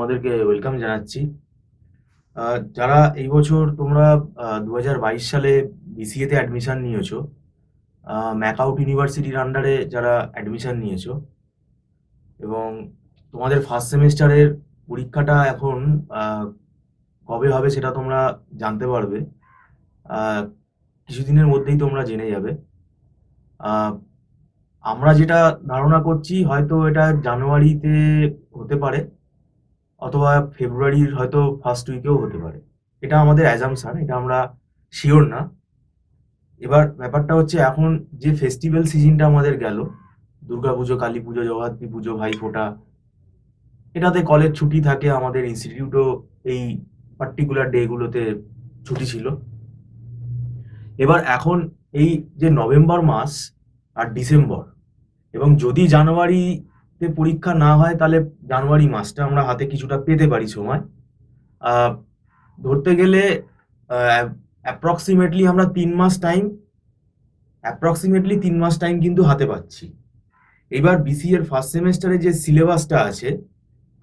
তোমাদেরকে ওয়েলকাম জানাচ্ছি। যারা এই বছর তোমরা 2022 সালে বিসিএতে অ্যাডমিশন নিয়েছো, ম্যাকাউট ইউনিভার্সিটির আন্ডারে যারা অ্যাডমিশন নিয়েছো এবং তোমাদের ফার্স্ট সেমিস্টারের পরীক্ষাটা এখন কবে হবে সেটা তোমরা জানতে পারবে। কিছুদিনের মধ্যেই তোমরা জেনে যাবে। আমরা যেটা ধারণা করছি হয়তো এটা জানুয়ারিতে হতে পারে অথবা ফেব্রুয়ারির হয়তো ফার্স্ট উইকেও হতে পারে। এটা আমাদের অ্যাজাম্পশন, এটা আমরা শিওর না। এবার ব্যাপারটা হচ্ছে এখন যে ফেস্টিভ্যাল সিজনটা আমাদের গেল, দুর্গাপুজো, কালী পুজো, জগদ্ধাত্রী পুজো, ভাইফোঁটা, এটাতে কলেজ ছুটি থাকে, আমাদের ইনস্টিটিউটও এই পার্টিকুলার ডেগুলোতে ছুটি ছিল। এবার এখন এই যে নভেম্বর মাস আর ডিসেম্বর, এবং যদি জানুয়ারিতে পরীক্ষা না হয় তাহলে জানুয়ারি মাসটা আমরা হাতে কিছুটা পেতে পারি সময়। ধরতে গেলে অ্যাপ্রক্সিমেটলি আমরা 3 মাস টাইম কিন্তু হাতে পাচ্ছি। এবার বিসি এর ফার্স্ট সেমেস্টারে যে সিলেবাসটা আছে,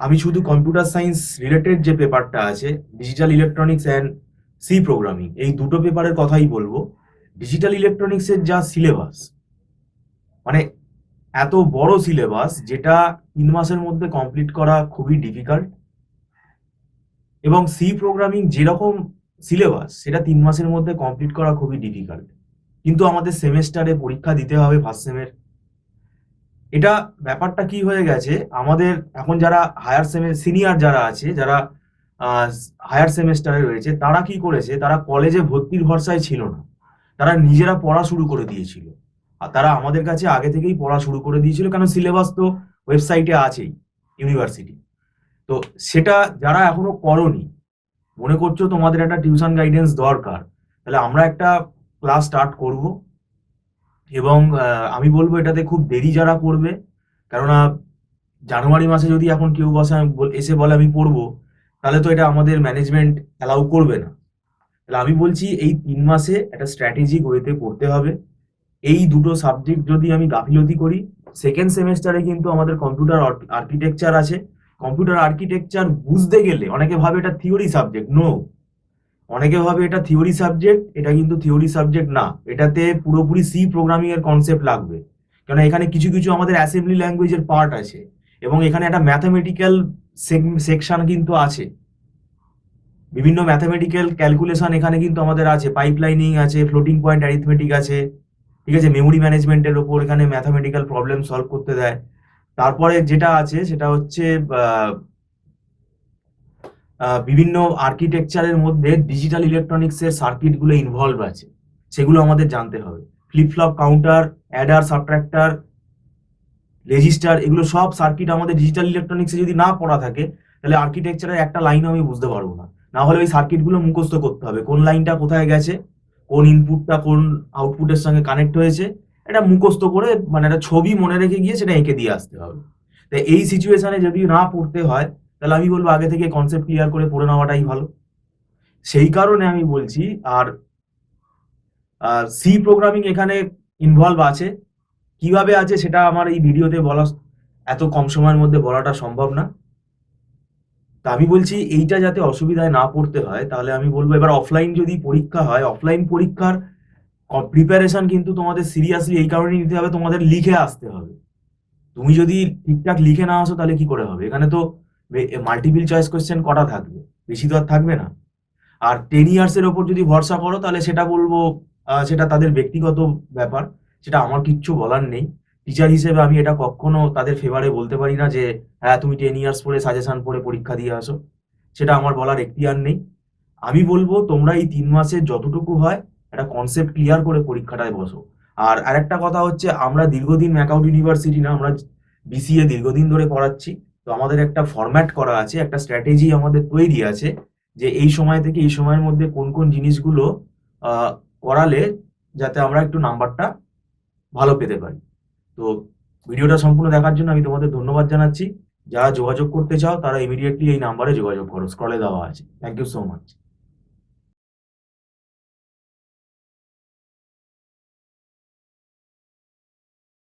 আমি শুধু কম্পিউটার সায়েন্স রিলেটেড যে পেপারটা আছে, digital electronics and C programming, এই দুটো পেপারের কথাই বলবো। ডিজিটাল ইলেকট্রনিক্সের যা সিলেবাস, মানে এত বড় সিলেবাস যেটা 3 মাসের মধ্যে কমপ্লিট করা খুবই ডিফিকাল্ট, এবং সি প্রোগ্রামিং যেরকম সিলেবাস সেটা 3 মাসের মধ্যে কমপ্লিট করা খুবই ডিফিকাল্ট। কিন্তু আমাদের সেমেস্টারে পরীক্ষা দিতে হবে ফার্স্ট সেমের। এটা ব্যাপারটা কি হয়ে গেছে, আমাদের এখন যারা সিনিয়র যারা আছে, যারা হায়ার সেমেস্টারে রয়েছে, তারা কি করেছে, তারা কলেজে ভর্তির ভরসায় ছিল না, তারা নিজেরা পড়া শুরু করে দিয়েছিল। আর তারা আমাদের কাছে আগে থেকেই পড়া শুরু করে দিয়েছিল, কারণ সিলেবাস তো ওয়েবসাইটে আছেই ইউনিভার্সিটি। তো সেটা যারা এখনো করনি, মনে করছো তোমাদের একটা টিউশন গাইডেন্স দরকার, তাহলে আমরা একটা ক্লাস স্টার্ট করব। এবং আমি বলবো এটাতে খুব দেরি যারা করবে, কেননা জানুয়ারি মাসে যদি এখন কেউ এসে বলে আমি পড়বো, তাহলে তো এটা আমাদের ম্যানেজমেন্ট অ্যালাউ করবে না। তাহলে আমি বলছি এই 3 মাসে একটা স্ট্র্যাটেজিক ওয়েতে পড়তে হবে। এই দুটো সাবজেক্ট যদি আমি গাফিলতি করি, সেকেন্ড সেমেস্টারে কিন্তু আমাদের কম্পিউটার আর্কিটেকচার আছে। কম্পিউটার আর্কিটেকচার বুঝতে গেলে অনেকে ভাবে এটা থিওরি সাবজেক্ট। নো, অনেকে ভাবে এটা থিওরি সাবজেক্ট, এটা কিন্তু থিওরি সাবজেক্ট না। এটাতে পুরোপুরি সি প্রোগ্রামিং এর কনসেপ্ট লাগবে, কারণ এখানে কিছু কিছু আমাদের অ্যাসেম্বলি ল্যাঙ্গুয়েজের পার্ট আছে, এবং এখানে একটা ম্যাথামেটিক্যাল সেকশন কিন্তু আছে। বিভিন্ন ম্যাথামেটিক্যাল ক্যালকুলেশন এখানে কিন্তু আমাদের আছে, পাইপলাইনিং আছে, ফ্লোটিং পয়েন্ট অ্যারিথমেটিক আছে, ঠিক আছে, মেমোরি ম্যানেজমেন্টের ওপর এখানে ম্যাথামেটিক্যাল প্রবলেম সলভ করতে দেয়। তারপরে যেটা আছে সেটা হচ্ছে বিভিন্ন আর্কিটেকচারের মধ্যে ডিজিটাল ইলেকট্রনিক্সের সার্কিটগুলো ইনভলভ আছে, সেগুলো আমাদের জানতে হবে। Flip flop, counter, adder, subtractor, register, এগুলো সব সার্কিট আমাদের ডিজিটাল ইলেকট্রনিক্সে যদি না পড়া থাকে, তাহলে আর্কিটেকচারের একটা লাইনও আমি বুঝতে পারবো না। না হলে ওই সার্কিটগুলো মুখস্থ করতে হবে, কোন লাইনটা কোথায় গেছে, কোন ইনপুটটা কোন আউটপুটের সঙ্গে কানেক্ট হয়েছে, এটা মুখস্থ করে, মানে একটা ছবি মনে রেখে গিয়ে সেটা এঁকে দিয়ে আসতে হবে। তাই এই সিচুয়েশনে যদি না পড়তে হয়, তাহলে আমি বলবো আগে থেকে কনসেপ্ট ক্লিয়ার করে পড়ে নেওয়াটাই ভালো। সেই কারণে আমি বলছি। আর সি প্রোগ্রামিং এখানে ইনভলভ আছে, কিভাবে আছে সেটা আমার এই ভিডিওতে বলা, এত কম সময়ের মধ্যে বলাটা সম্ভব না। তা আমি বলছি এইটা যাতে অসুবিধায় না পড়তে হয়, তাহলে আমি বলবো এবার অফলাইন যদি পরীক্ষা হয়, অফলাইন পরীক্ষার প্রিপারেশন কিন্তু তোমাদের সিরিয়াসলি এই কারণে নিতে হবে, তোমাদের লিখে আসতে হবে। তুমি যদি ঠিকঠাক লিখে না আসো তাহলে কি করে হবে? এখানে তো মাল্টিপল চয়েস কোয়েশ্চেন কটা থাকবে, বেশি তো আর থাকবে না। আর 10 ইয়ার্সের ওপর যদি ভরসা করো, তাহলে সেটা বলবো সেটা তাদের ব্যক্তিগত ব্যাপার, সেটা আমার কিচ্ছু বলার নেই। টিচার হিসেবে আমি এটা কখনো তাদের ফেভারে বলতে পারি না যে হ্যাঁ তুমি 10 ইয়ার্স পরে সাজেশন পড়ে পরীক্ষা দিয়ে আসো, সেটা আমার বলার এখতিয়ার নেই। আমি বলবো তোমরা এই 3 মাসে যতটুকু হয় একটা কনসেপ্ট ক্লিয়ার করে পরীক্ষাটায় বসো। আর আরেকটা কথা হচ্ছে, আমরা দীর্ঘদিন ম্যাকাউট ইউনিভার্সিটি না, আমরা বিসিএ দীর্ঘদিন ধরে পড়াচ্ছি। তো আমাদের একটা ফরম্যাট করা আছে, একটা স্ট্র্যাটেজি আমাদের তৈরি আছে, যে এই সময় থেকে এই সময়ের মধ্যে কোন কোন জিনিসগুলো করালে যাতে আমরা একটু নাম্বারটা ভালো পেতে পারি। তো ভিডিওটা সম্পূর্ণ দেখার জন্য আমি তোমাদের ধন্যবাদ জানাচ্ছি। যারা যোগাযোগ করতে চাও তারা ইমিডিয়েটলি এই নাম্বারে যোগাযোগ করো, স্ক্রলে দেওয়া আছে। Thank you so much.